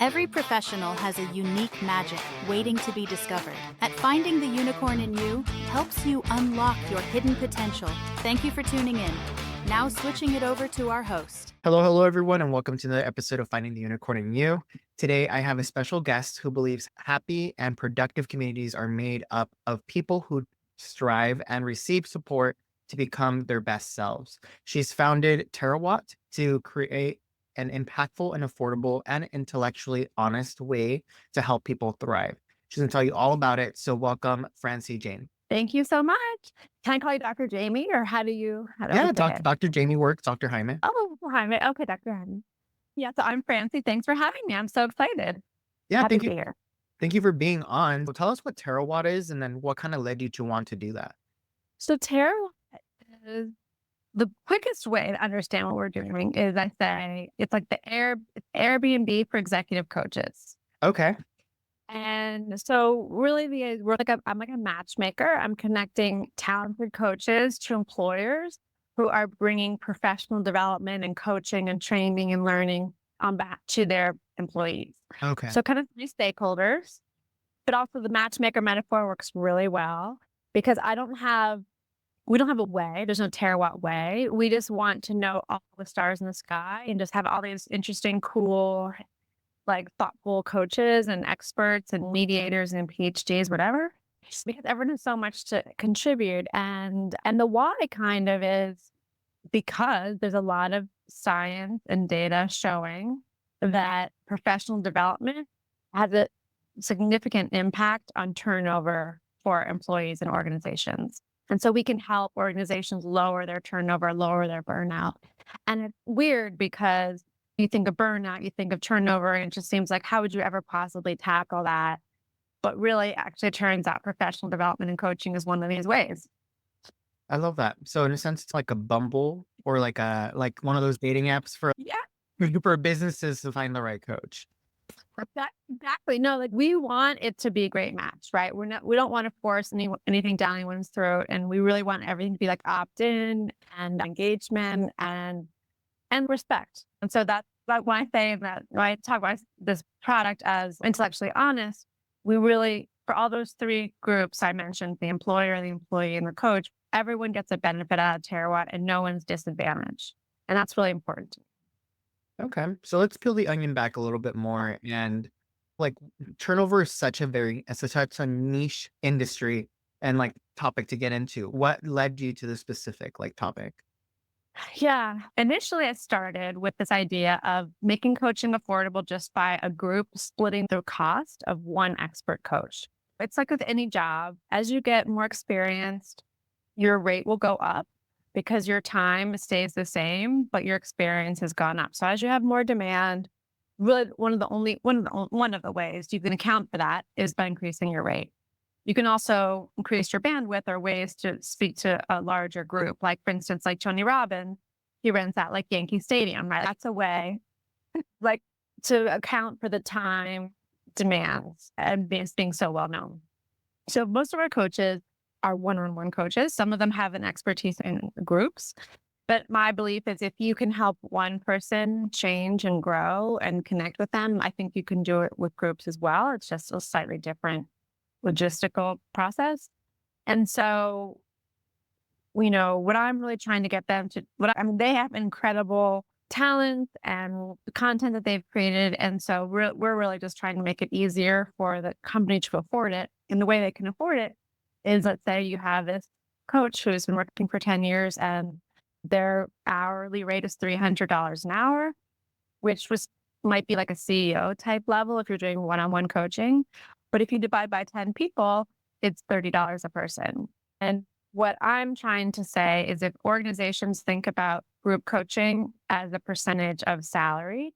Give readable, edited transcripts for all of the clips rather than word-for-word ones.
Every professional has a unique magic waiting to be discovered. At Finding the Unicorn in You helps you unlock your hidden potential. Thank you for tuning in. Now switching it over to our host. Hello, everyone, and welcome to another episode of Finding the Unicorn in You. Today, I have a special guest who believes happy and productive communities are made up of people who strive and receive support to become their best selves. She's founded Terawatt to create an impactful and affordable and intellectually honest way to help people thrive. She's going to tell you all about it. So, welcome, Francie Jain. Thank you so much. Can I call you Dr. Jamie or how do I Yeah, say it? Dr. Jamie works, Dr. Jaime. Oh, Jaime. Okay, Dr. Jaime. Yeah, so I'm Francie. Thanks for having me. I'm so excited. Yeah, Happy thank to you. be here. Thank you for being on. So tell us what Terawatt is and then what kind of led you to want to do that. So Terawatt is the quickest way to understand what we're doing is I say it's like it's Airbnb for executive coaches. Okay. And so really I'm like a matchmaker. I'm connecting talented coaches to employers who are bringing professional development and coaching and training and learning on back to their employees. Okay. So kind of three stakeholders, but also the matchmaker metaphor works really well because we don't have a way. There's no terawatt way. We just want to know all the stars in the sky and just have all these interesting, cool, like thoughtful coaches and experts and mediators and PhDs, whatever, just because everyone has so much to contribute. And the why kind of is because there's a lot of science and data showing that professional development has a significant impact on turnover for employees and organizations. And so we can help organizations lower their turnover, lower their burnout. And it's weird because you think of burnout, you think of turnover, and it just seems like, how would you ever possibly tackle that? But really, actually, it turns out professional development and coaching is one of these ways. I love that. So in a sense, it's like a Bumble or like one of those dating apps for Yeah, for businesses to find the right coach. exactly. No, like we want it to be a great match, right? We don't want to force anything down anyone's throat, and we really want everything to be like opt-in and engagement and respect. And so that's like when I say that, when I talk about this product as intellectually honest, we really, for all those three groups I mentioned, the employer, the employee, and the coach, everyone gets a benefit out of Terawatt and no one's disadvantaged. And that's really important. Okay. So let's peel the onion back a little bit more. And like turnover is such a niche industry and like topic to get into. What led you to this specific like topic? Yeah. Initially, I started with this idea of making coaching affordable just by a group splitting the cost of one expert coach. It's like with any job, as you get more experienced, your rate will go up because your time stays the same, but your experience has gone up. So as you have more demand, really one of the ways you can account for that is by increasing your rate. You can also increase your bandwidth or ways to speak to a larger group. Like, for instance, like Tony Robbins, he runs that like Yankee Stadium, right? That's a way like to account for the time demands and being so well known. So most of our coaches are one-on-one coaches. Some of them have an expertise in groups. But my belief is if you can help one person change and grow and connect with them, I think you can do it with groups as well. It's just a slightly different logistical process. And so, what I'm really trying to get them to, they have incredible talent and the content that they've created. And so we're really just trying to make it easier for the company to afford it. And the way they can afford it is, let's say you have this coach who's been working for 10 years and their hourly rate is $300 an hour, which might be like a CEO type level if you're doing one-on-one coaching. But if you divide by 10 people, it's $30 a person. And what I'm trying to say is if organizations think about group coaching as a percentage of salary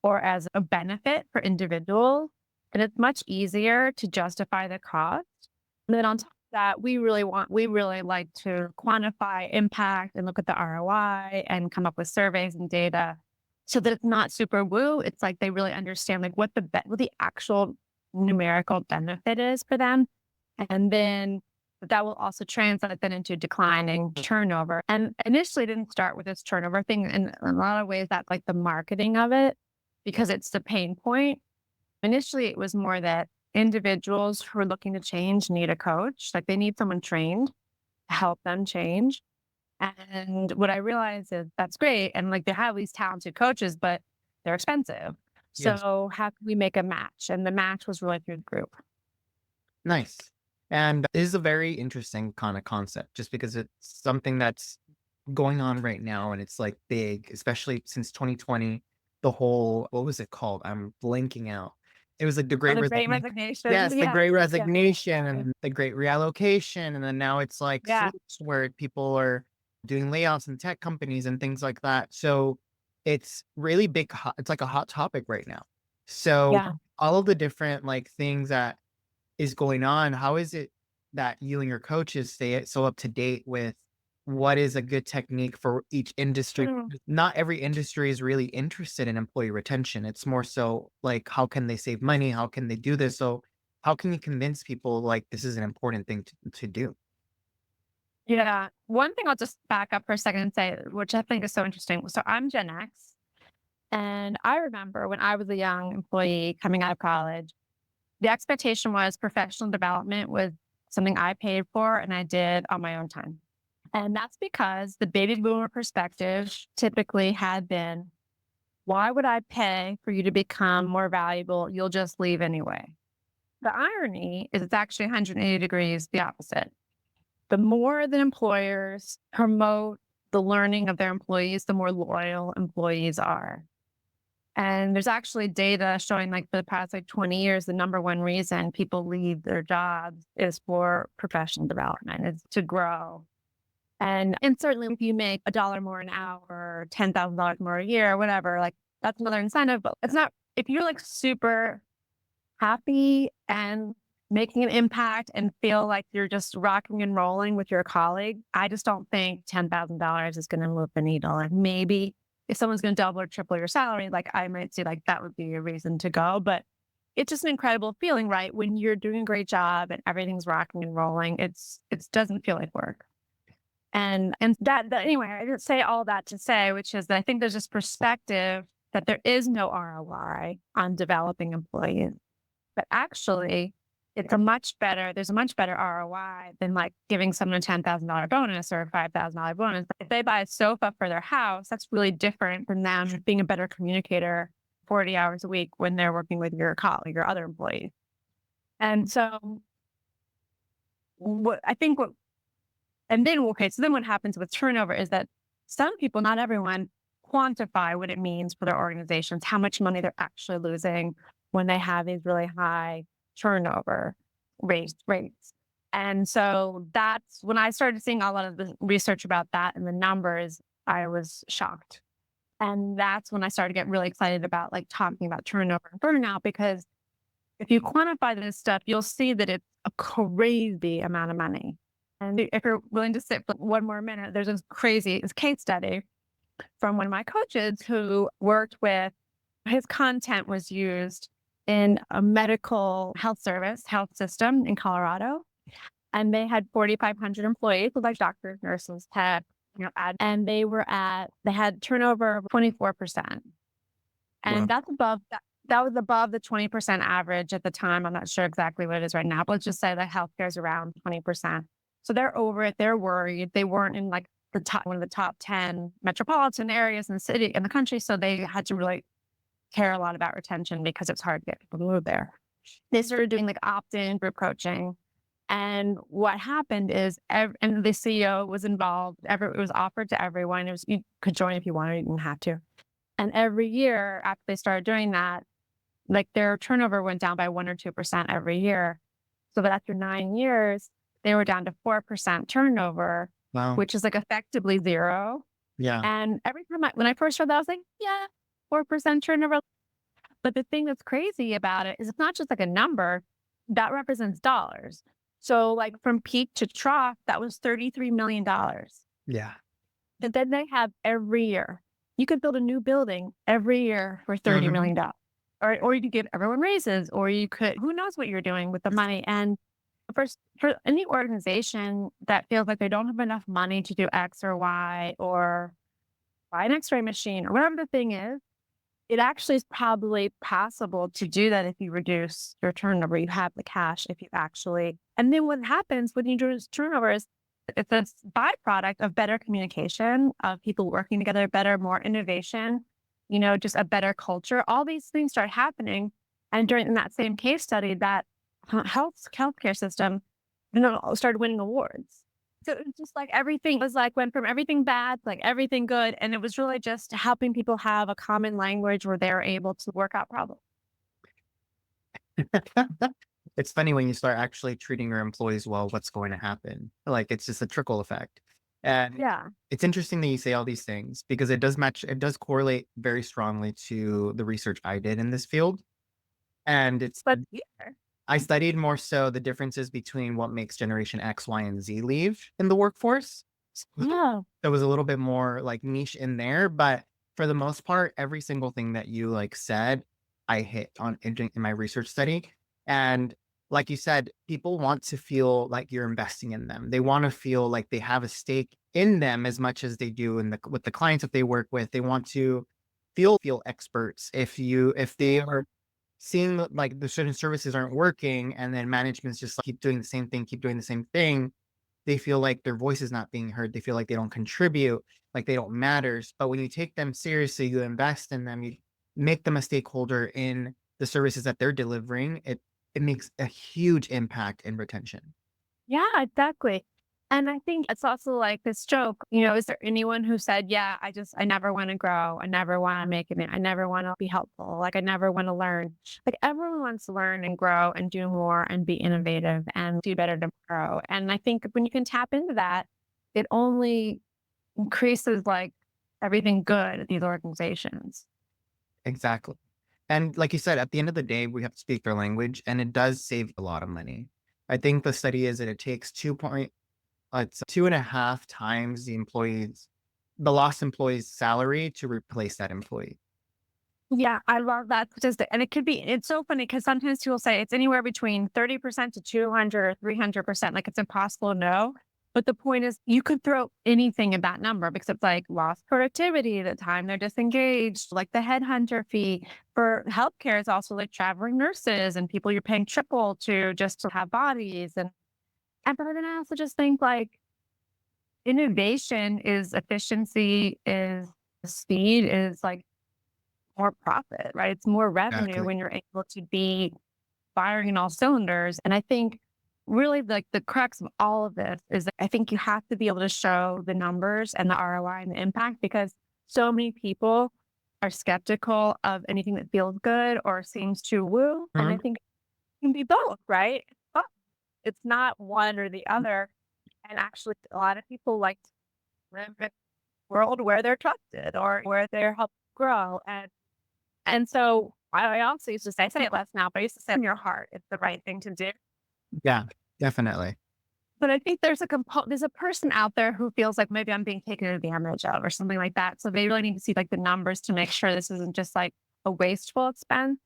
or as a benefit for individuals, then it's much easier to justify the cost. And then on top of that, we really like to quantify impact and look at the ROI and come up with surveys and data so that it's not super woo. It's like they really understand like what the actual numerical benefit is for them. And then that will also translate then into declining turnover. And initially it didn't start with this turnover thing. In a lot of ways, that's like the marketing of it because it's the pain point. Initially, it was more that individuals who are looking to change need a coach, like they need someone trained to help them change. And what I realized is that's great. And like they have these talented coaches, but they're expensive. Yes. So how can we make a match? And the match was really through the group. Nice. And this is a very interesting kind of concept just because it's something that's going on right now and it's like big, especially since 2020. The whole, what was it called? I'm blanking out. It was like the Oh, great the great resignation. resignation. Yes, the Yeah. great Yeah. resignation and the great reallocation. And then now it's like Yeah. switched where people are doing layoffs in tech companies and things like that. So it's really big. It's like a hot topic right now. So Yeah. all of the different like things that is going on, how is it that you and your coaches stay so up to date with what is a good technique for each industry? Mm. Not every industry is really interested in employee retention. It's more so like, how can they save money? How can they do this? So how can you convince people like this is an important thing to do? Yeah. One thing I'll just back up for a second and say, which I think is so interesting. So I'm Gen X. And I remember when I was a young employee coming out of college, the expectation was professional development was something I paid for and I did on my own time. And that's because the baby boomer perspective typically had been, why would I pay for you to become more valuable? You'll just leave anyway. The irony is it's actually 180 degrees the opposite. The more that employers promote the learning of their employees, the more loyal employees are. And there's actually data showing like for the past like 20 years, the number one reason people leave their jobs is for professional development, is to grow. And certainly if you make $1 more an hour, $10,000 more a year, whatever, like that's another incentive. But it's not, if you're like super happy and making an impact and feel like you're just rocking and rolling with your colleague, I just don't think $10,000 is going to move the needle. And maybe if someone's going to double or triple your salary, like I might see like that would be a reason to go. But it's just an incredible feeling, right? When you're doing a great job and everything's rocking and rolling, it doesn't feel like work. And that anyway, I didn't say all that to say, which is that I think there's this perspective that there is no ROI on developing employees. But actually, there's a much better ROI than like giving someone a $10,000 bonus or a $5,000 bonus. If they buy a sofa for their house, that's really different from them being a better communicator 40 hours a week when they're working with your colleague or other employees. And so so then what happens with turnover is that some people, not everyone, quantify what it means for their organizations, how much money they're actually losing when they have these really high turnover rates. And so that's when I started seeing a lot of the research about that and the numbers, I was shocked. And that's when I started to get really excited about like talking about turnover and burnout, because if you quantify this stuff, you'll see that it's a crazy amount of money. And if you're willing to sit for one more minute, there's this case study from one of my coaches who worked with, his content was used in a medical health system in Colorado. And they had 4,500 employees with like doctors, nurses, tech, and they had turnover of 24%. And Wow. that was above the 20% average at the time. I'm not sure exactly what it is right now, but let's just say that healthcare is around 20%. So they're over it. They're worried. They weren't in like one of the top 10 metropolitan areas in the country. So they had to really care a lot about retention because it's hard to get people to move there. They started doing like opt-in group coaching. And what happened is, and the CEO was involved. It was offered to everyone. You could join if you wanted, you didn't have to. And every year after they started doing that, like their turnover went down by 1 or 2% every year. So that after 9 years, they were down to 4% turnover, Wow. which is like effectively zero. Yeah. And every time when I first heard that, I was like, yeah, 4% turnover. But the thing that's crazy about it is it's not just like a number that represents dollars. So like from peak to trough, that was $33 million. Yeah. And then they have every year. You could build a new building every year for $30 million. Or you could give everyone raises, or you could, who knows what you're doing with the money. And for any organization that feels like they don't have enough money to do X or Y or buy an X-ray machine or whatever the thing is, it actually is probably possible to do that if you reduce your turnover. You have the cash if you actually, and then what happens when you reduce turnover is it's a byproduct of better communication, of people working together better, more innovation, just a better culture. All these things start happening. And during that same case study, that healthcare system, started winning awards. So it was just like everything was like went from everything bad to like everything good. And it was really just helping people have a common language where they're able to work out problems. It's funny when you start actually treating your employees well, what's going to happen. Like it's just a trickle effect. And Yeah. it's interesting that you say all these things because it does correlate very strongly to the research I did in this field. And But yeah. I studied more so the differences between what makes Generation X, Y, and Z leave in the workforce. Yeah. There was a little bit more like niche in there, but for the most part, every single thing that you like said, I hit on in my research study. And like you said, people want to feel like you're investing in them. They want to feel like they have a stake in them as much as they do in the with the clients that they work with. They want to feel experts. If they are seeing like the certain services aren't working and then management's just like, keep doing the same thing, keep doing the same thing, they feel like their voice is not being heard. They feel like they don't contribute, like they don't matters. But when you take them seriously, you invest in them, you make them a stakeholder in the services that they're delivering, it makes a huge impact in retention. Yeah, exactly. And I think it's also like this joke, is there anyone who said, yeah, I never want to grow. I never want to make it. I never want to be helpful. Like, I never want to learn. Like, everyone wants to learn and grow and do more and be innovative and do better tomorrow. And I think when you can tap into that, it only increases like everything good at these organizations. Exactly. And like you said, at the end of the day, we have to speak their language and it does save a lot of money. I think the study is that it takes it's 2.5 times the lost employee's salary to replace that employee. Yeah, I love that statistic. And it's so funny because sometimes people say it's anywhere between 30% to 200 or 300%. Like it's impossible to know. But the point is, you could throw anything at that number because it's like lost productivity, the time they're disengaged, like the headhunter fee for healthcare is also like traveling nurses and people you're paying triple to just to have bodies. And but then I also just think like innovation is efficiency, is speed, is like more profit, right? It's more revenue Exactly. when you're able to be firing in all cylinders. And I think really like the crux of all of this is that I think you have to be able to show the numbers and the ROI and the impact because so many people are skeptical of anything that feels good or seems to woo. And I Mhm. think it can be both, right? Both. It's not one or the other. And actually, a lot of people like to live in a world where they're trusted or where they're helped grow. And so I also used to say, I say it less now, but I used to say in your heart, it's the right thing to do. Yeah, definitely. But I think there's a person out there who feels like maybe I'm being taken advantage of or something like that. So they really need to see like the numbers to make sure this isn't just like a wasteful expense.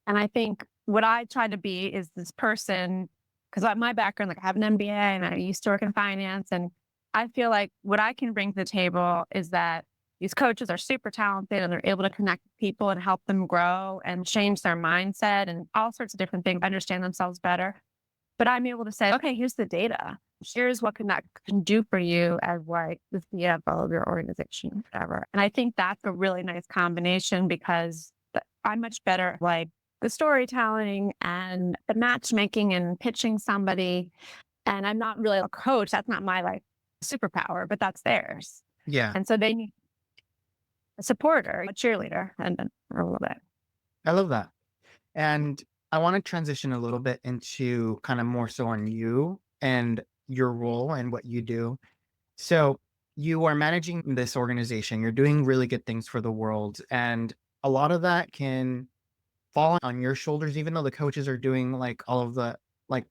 And I think what I try to be is this person, because my background, like I have an MBA and I used to work in finance. And I feel like what I can bring to the table is that these coaches are super talented and they're able to connect with people and help them grow and change their mindset and all sorts of different things, understand themselves better. But I'm able to say, okay, here's the data. Here's what Connect can do for you as like the CFO of your organization, whatever. And I think that's a really nice combination because I'm much better at like the storytelling and the matchmaking and pitching somebody. And I'm not really a coach. That's not my like superpower, but that's theirs. Yeah, And so they need a supporter, a cheerleader, and then a little bit. I love that. And I want to transition a little bit into kind of more so on you and your role and what you do. So you are managing this organization, you're doing really good things for the world. And a lot of that can fall on your shoulders, even though the coaches are doing like all of like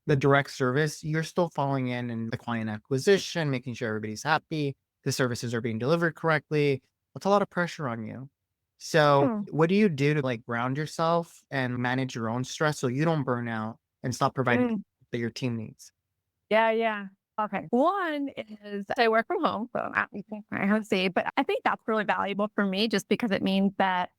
the direct service, you're still falling in and the client acquisition, making sure everybody's happy, the services are being delivered correctly. That's a lot of pressure on you. So, Hmm. what do you do to like ground yourself and manage your own stress so you don't burn out and stop providing Mm. that your team needs? Yeah, yeah. Okay. One is I work from home, so I'm not using my home seat, but I think that's really valuable for me just because it means that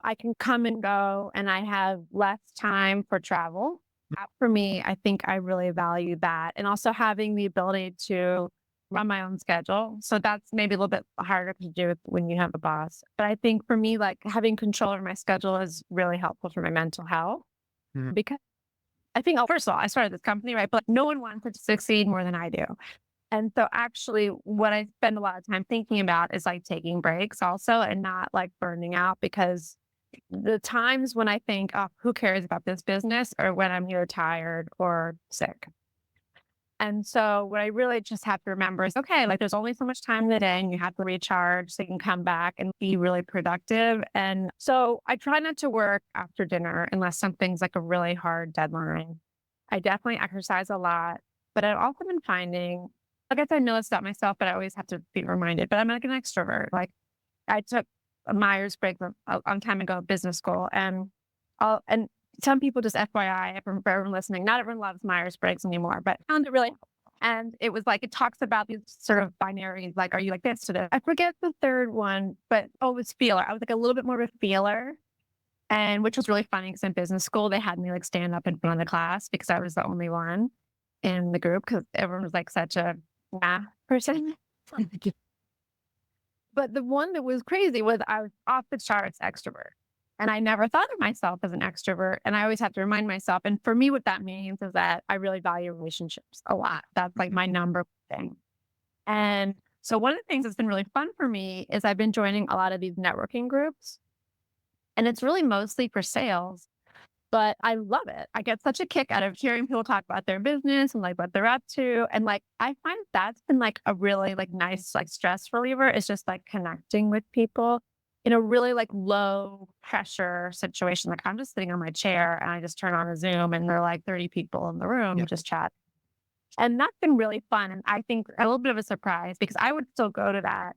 I can come and go and I have less time for travel. That for me, I think I really value that. And also having the ability to run my own schedule. So that's maybe a little bit harder to do when you have a boss. But I think for me, like having control over my schedule is really helpful for my mental health Mhm. because I think, first of all, I started this company, right? But no one wants it to succeed more than I do. And so actually what I spend a lot of time thinking about is like taking breaks also and not like burning out because the times when I think, oh, who cares about this business or when I'm either tired or sick. And so what I really just have to remember is, okay, like there's only so much time in the day and you have to recharge so you can come back and be really productive. And so I try not to work after dinner unless something's like a really hard deadline. I definitely exercise a lot, but I've also been finding, I guess I know this about myself, but I always have to be reminded, but I'm like an extrovert. Like I took a Myers-Briggs a long time ago, business school, and some people just FYI, for everyone listening, not everyone loves Myers-Briggs anymore, but I found it really helpful. And it was like, it talks about these sort of binaries, like, are you like this today? I forget the third one, but it was feeler. I was like a little bit more of a feeler. And which was really funny because in business school, they had me like stand up in front of the class because I was the only one in the group because everyone was like such a math person. But the one that was crazy was I was off the charts extrovert. And I never thought of myself as an extrovert. And I always have to remind myself. And for me, what that means is that I really value relationships a lot. That's like my number one thing. And so one of the things that's been really fun for me is I've been joining a lot of these networking groups. And it's really mostly for sales, but I love it. I get such a kick out of hearing people talk about their business and like what they're up to. And like I find that's been like a really like nice like stress reliever is just like connecting with people in a really like low pressure situation. Like I'm just sitting on my chair and I just turn on a Zoom and there are like 30 people in the room Yeah. just chat. And that's been really fun. And I think a little bit of a surprise because I would still go to that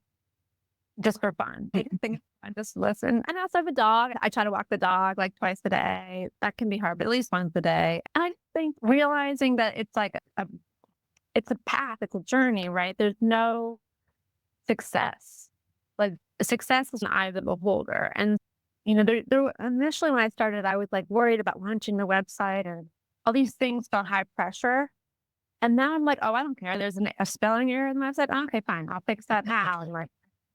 just for fun. I just think I just listen. And I also have a dog. I try to walk the dog like twice a day. That can be hard, but at least once a day. And I think realizing that it's like it's a path, it's a journey, right? There's no success. Like success is an eye of the beholder. And initially when I started, I was like worried about launching the website and all these things felt high pressure. And now I'm like, oh, I don't care. There's a spelling error in the website. Oh, okay, fine. I'll fix that now. And like,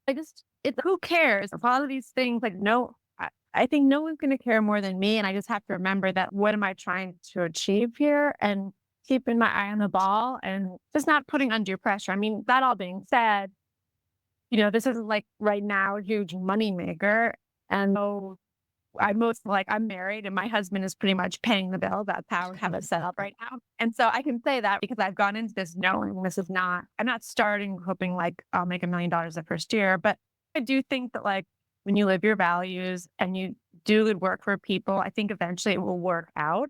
it's who cares? A lot of these things, like, no, I think no one's going to care more than me. And I just have to remember that what am I trying to achieve here and keeping my eye on the ball and just not putting undue pressure. I mean, that all being said, this isn't like right now a huge money maker. And so I'm married and my husband is pretty much paying the bill. That's how I have it set up right now. And so I can say that because I've gone into this knowing I'm not starting hoping like I'll make $1 million the first year, but I do think that like when you live your values and you do good work for people, I think eventually it will work out,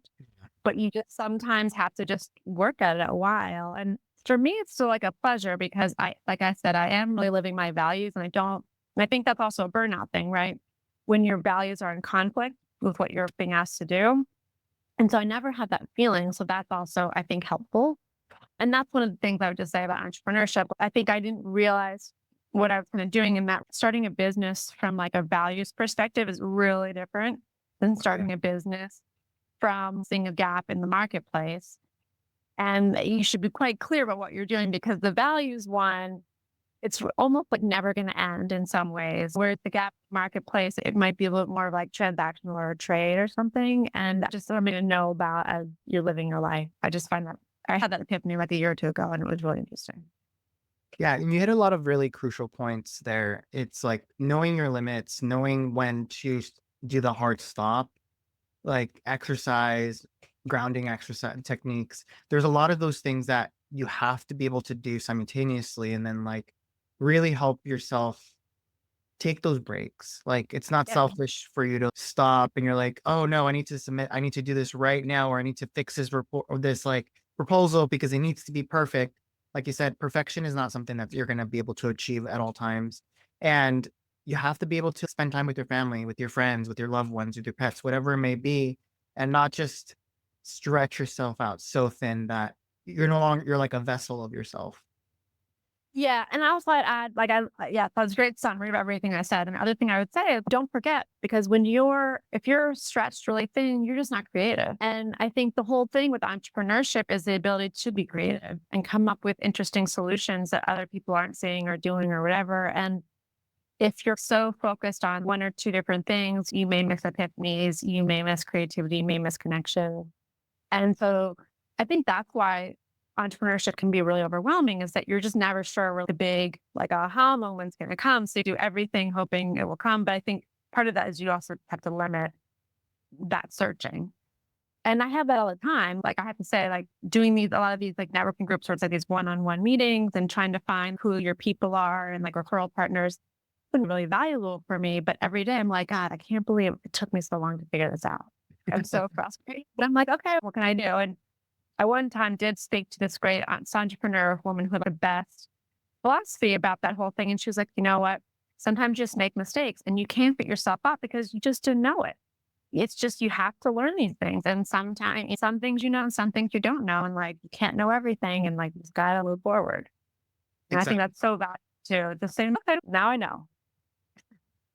but you just sometimes have to just work at it a while. And for me, it's still like a pleasure because like I said, I am really living my values and I think that's also a burnout thing, right? When your values are in conflict with what you're being asked to do. And so I never had that feeling. So that's also, I think, helpful. And that's one of the things I would just say about entrepreneurship. I think I didn't realize what I was kind of doing and that starting a business from like a values perspective is really different than starting a business from seeing a gap in the marketplace. And you should be quite clear about what you're doing because the values one, it's almost like never going to end in some ways. Where the gap marketplace, it might be a little more like transactional or a trade or something. And just something to know about as you're living your life. I just find that I had that epiphany like a year or two ago and it was really interesting. Yeah, and you hit a lot of really crucial points there. It's like knowing your limits, knowing when to do the hard stop, like exercise, grounding exercise techniques. There's a lot of those things that you have to be able to do simultaneously and then like really help yourself take those breaks. Like it's not Yeah. selfish for you to stop and you're like, oh no, I need to submit, I need to do this right now, or I need to fix this report or this like proposal because it needs to be perfect. Like you said, perfection is not something that you're going to be able to achieve at all times. And you have to be able to spend time with your family, with your friends, with your loved ones, with your pets, whatever it may be, and not just stretch yourself out so thin that you're no longer, you're like a vessel of yourself. Yeah, and I also I'd add, yeah, that was a great summary of everything I said. And the other thing I would say is don't forget, because if you're stretched really thin, you're just not creative. And I think the whole thing with entrepreneurship is the ability to be creative and come up with interesting solutions that other people aren't seeing or doing or whatever. And if you're so focused on one or two different things, you may miss epiphanies, you may miss creativity, you may miss connection. And so I think that's why entrepreneurship can be really overwhelming, is that you're just never sure where the big like aha moment's going to come. So you do everything hoping it will come. But I think part of that is you also have to limit that searching. And I have that all the time. Like I have to say, like doing a lot of these like networking groups where it's like these one-on-one meetings and trying to find who your people are and like referral partners been really valuable for me. But every day I'm like, God, I can't believe it took me so long to figure this out. I'm so frustrated. But I'm like, okay, what can I do? And I one time did speak to this great entrepreneur woman who had the best philosophy about that whole thing. And she was like, you know what? Sometimes you just make mistakes and you can't beat yourself up because you just didn't know it. It's just you have to learn these things. And sometimes some things you know and some things you don't know. And like you can't know everything. And like you just gotta move forward. And I think Exactly. that's so valuable too. The same, okay, now I know.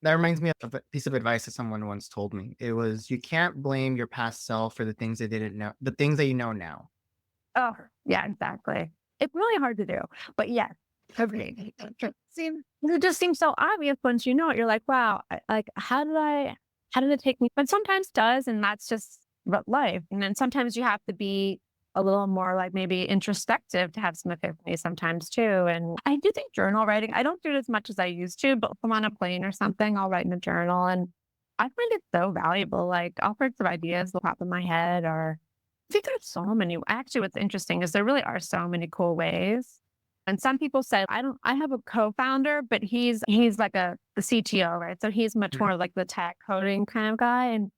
That reminds me of a piece of advice that someone once told me. It was, you can't blame your past self for the things they didn't know, the things that you know now. Oh, yeah, exactly. It's really hard to do, but yes, agreed. It just seems so obvious once you know it. You're like, wow, how did it take me? But sometimes it does, and that's just life. And then sometimes you have to be a little more like maybe introspective to have some epiphany sometimes too. And I do think journal writing, I don't do it as much as I used to, but if I'm on a plane or something, I'll write in a journal. And I find it so valuable. Like all sorts of ideas will pop in my head or I think there's so many. Actually, what's interesting is there really are so many cool ways. And some people say, I have a co-founder, but he's like the CTO, right? So he's much Mhm. more like the tech coding kind of guy. And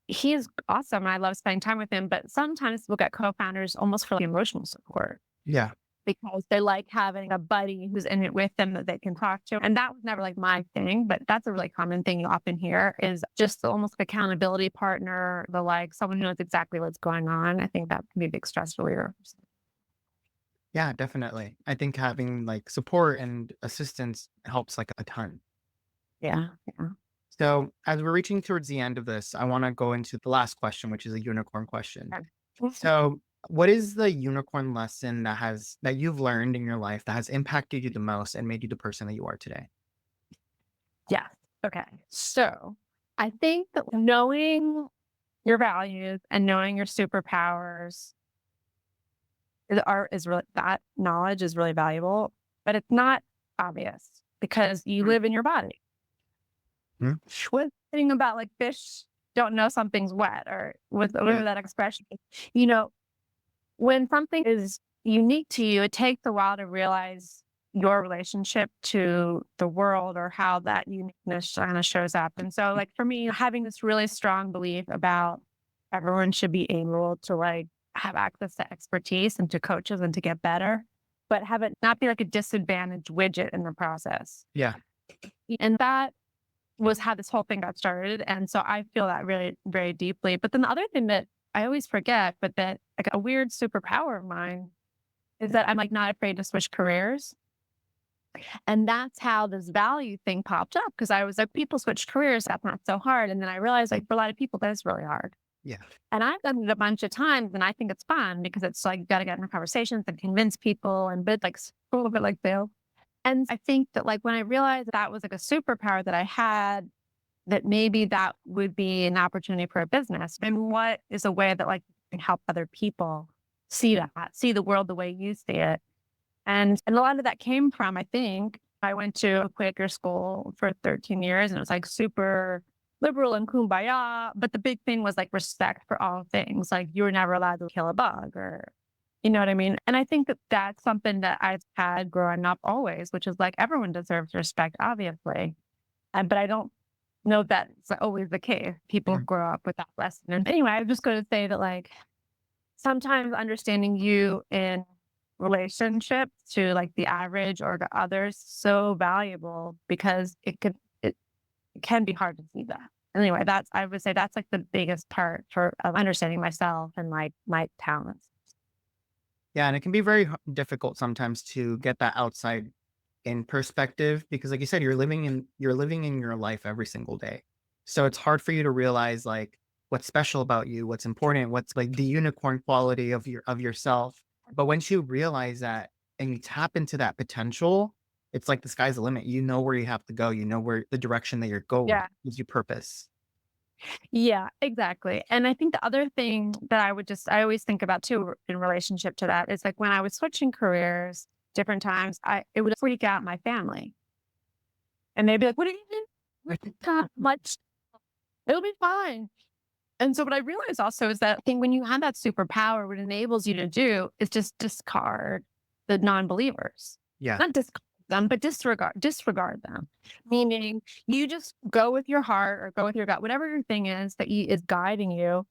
he's awesome. And I love spending time with him. But sometimes we'll get co-founders almost for like emotional support Yeah, because they like having a buddy who's in it with them that they can talk to. And that was never like my thing, but that's a really common thing you often hear is just almost like accountability partner, the like someone who knows exactly what's going on. I think that can be a big stress reliever. yeah, definitely. I think having like support and assistance helps like a ton. Yeah. Yeah. So as we're reaching towards the end of this, I want to go into the last question, which is a unicorn question. Okay. So what is the unicorn lesson that you've learned in your life that has impacted you the most and made you the person that you are today? Yeah. Okay. So I think that knowing your values and knowing your superpowers is really that knowledge is really valuable, but it's not obvious because you Mhm. live in your body. Mhm. What's the thing about like fish don't know something's wet or with Yeah. whatever that expression is. You know, when something is unique to you, it takes a while to realize your relationship to the world or how that uniqueness kind of shows up. And so like for me, having this really strong belief about everyone should be able to like have access to expertise and to coaches and to get better, but have it not be like a disadvantaged widget in the process. Yeah. And that was how this whole thing got started. And so I feel that really very deeply. But then the other thing that I always forget, but that like a weird superpower of mine is that I'm like not afraid to switch careers. And that's how this value thing popped up because I was like, people switch careers, that's not so hard. And then I realized like for a lot of people, that is really hard. Yeah. And I've done it a bunch of times and I think it's fun because it's like got to get in conversations and convince people and bit like a little bit like Bill. And I think that like when I realized that was like a superpower that I had, that maybe that would be an opportunity for a business. And what is a way that like can help other people see that, see the world the way you see it. And a lot of that came from, I think, I went to a Quaker school for 13 years and it was like super liberal and kumbaya. But the big thing was like respect for all things. Like you were never allowed to kill a bug or, you know what I mean? And I think that that's something that I've had growing up always, which is like everyone deserves respect, obviously. But I don't know that it's always the case. People Mhm. grow up with that lesson. And anyway, I'm just going to say that like sometimes understanding you in relationship to like the average or to others so valuable because it can be hard to see that. Anyway, that's I would say that's like the biggest part for of understanding myself and like my talents. Yeah, and it can be very difficult sometimes to get that outside in perspective because like you said, you're living in your life every single day. So it's hard for you to realize like what's special about you, what's important, what's like the unicorn quality of yourself. But once you realize that and you tap into that potential, it's like the sky's the limit. You know where you have to go. You know where the direction that you're going. Yeah. It gives you purpose. Yeah, exactly. And I think the other thing that I always think about too in relationship to that is like when I was switching careers different times, it would freak out my family. And they'd be like, "What are you doing? Not much. It'll be fine." And so what I realized also is that I think when you have that superpower, what it enables you to do is just discard the non-believers. Yeah. Not discard them, but disregard them. Meaning you just go with your heart or go with your gut, whatever your thing is that is guiding you.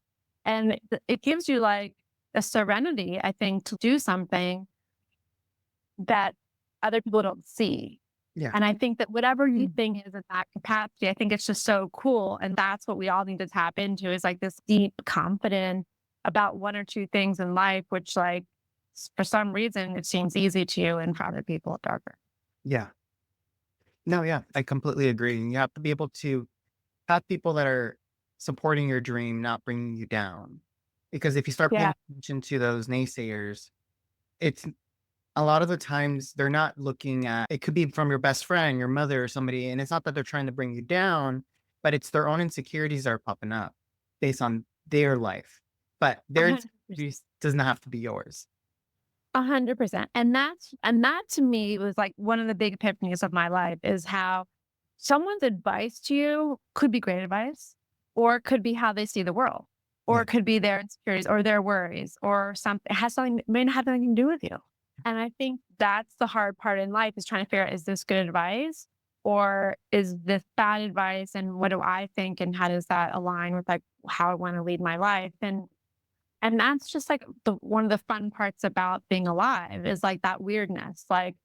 And it gives you like a serenity, I think, to do something that other people don't see. Yeah. And I think that whatever you think is in that capacity, I think it's just so cool. And that's what we all need to tap into is like this deep confidence about one or two things in life, which like for some reason it seems easy to you and for other people darker. Yeah. No, yeah. I completely agree. And you have to be able to have people that are supporting your dream, not bringing you down. Because if you start paying Yeah. attention to those naysayers, it's a lot of the times they're not looking at it could be from your best friend, your mother, or somebody. And it's not that they're trying to bring you down, but it's their own insecurities that are popping up based on their life. But A their hundred percent. insecurities does not have to be yours. 100%. And that to me was like one of the big epiphanies of my life is how someone's advice to you could be great advice, or it could be how they see the world, or Yeah. it could be their insecurities or their worries or something. It has something, it may not have anything to do with you. And I think that's the hard part in life is trying to figure out, is this good advice or is this bad advice? And what do I think? And how does that align with like how I want to lead my life? And that's just like one of the fun parts about being alive is like that weirdness, like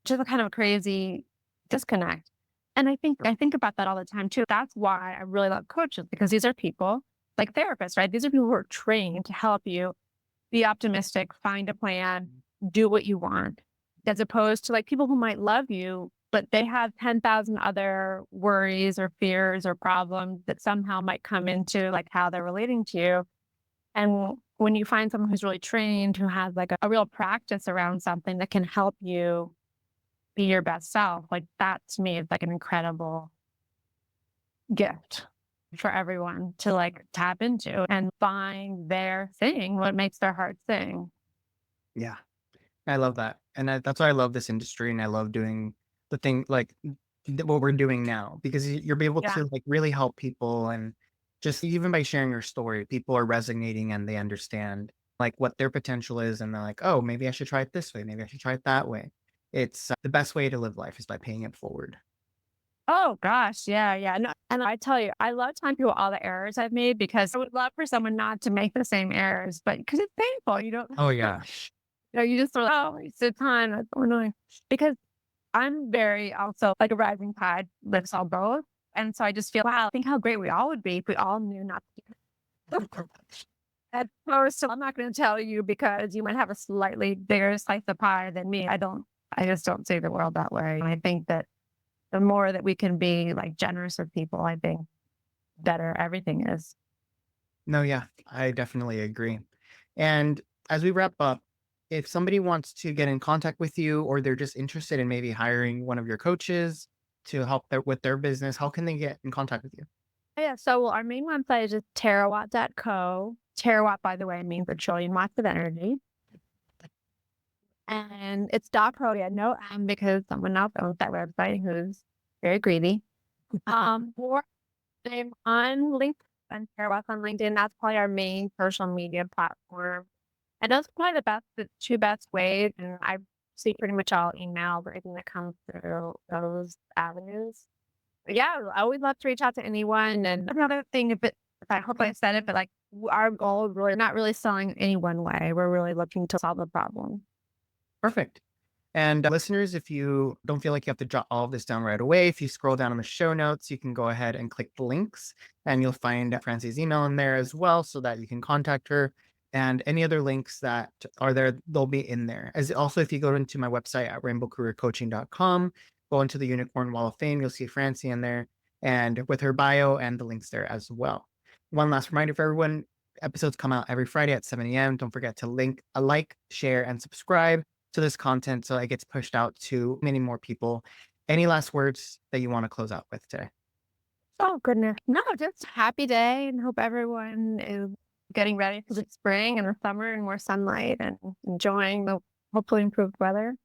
just a kind of crazy disconnect. And I think about that all the time too. That's why I really love coaches because these are people like therapists, right? These are people who are trained to help you be optimistic, find a plan, do what you want, as opposed to like people who might love you, but they have 10,000 other worries or fears or problems that somehow might come into like how they're relating to you. And when you find someone who's really trained, who has like a real practice around something that can help you be your best self, like that to me is like an incredible gift for everyone to like tap into and find their thing, what makes their heart sing. Yeah. I love that. And that's why I love this industry and I love doing the thing like what we're doing now because you're able Yeah. to like really help people and just even by sharing your story, people are resonating and they understand like what their potential is and they're like, "Oh, maybe I should try it this way. Maybe I should try it that way." It's the best way to live life is by paying it forward. Oh gosh, yeah, yeah. No, and I tell you, I love telling people all the errors I've made because I would love for someone not to make the same errors, but because it's painful, you don't, Oh yeah. you just sort of, oh, it's the time. That's so annoying. Because I'm very also like a rising tide lifts all boats. And so I just feel, wow, think how great we all would be if we all knew not to do that. At first, so I'm not going to tell you because you might have a slightly bigger slice of pie than me. I just don't see the world that way. And I think that the more that we can be like generous with people, I think better everything is. No, yeah, I definitely agree. And as we wrap up, if somebody wants to get in contact with you or they're just interested in maybe hiring one of your coaches to help with their business, how can they get in contact with you? Yeah. So well, our main website is just terawatt.co. Terawatt, by the way, means a trillion watts of energy. And it's .pro. Yeah, no because someone else owns that website who's very greedy. Or I'm on LinkedIn and Terawatt on LinkedIn. That's probably our main social media platform. And those are probably the two best ways. And I see pretty much all email or anything that comes through those avenues. But yeah, I always love to reach out to anyone. And another thing, if I hope I said it, but like our goal is really not really selling any one way. We're really looking to solve the problem. Perfect. And listeners, if you don't feel like you have to jot all of this down right away, if you scroll down in the show notes, you can go ahead and click the links and you'll find Francie's email in there as well so that you can contact her. and any other links that are there, they'll be in there. As also, if you go into my website at rainbowcareercoaching.com, go into the Unicorn Wall of Fame, you'll see Francie in there and with her bio and the links there as well. One last reminder for everyone, episodes come out every Friday at 7 a.m. Don't forget to like, share, and subscribe to this content so it gets pushed out to many more people. Any last words that you want to close out with today? Oh, goodness. No, just happy day and hope everyone is getting ready for the spring and the summer and more sunlight and enjoying the hopefully improved weather.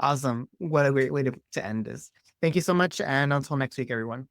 Awesome. What a great way to end this. Thank you so much. And until next week, everyone.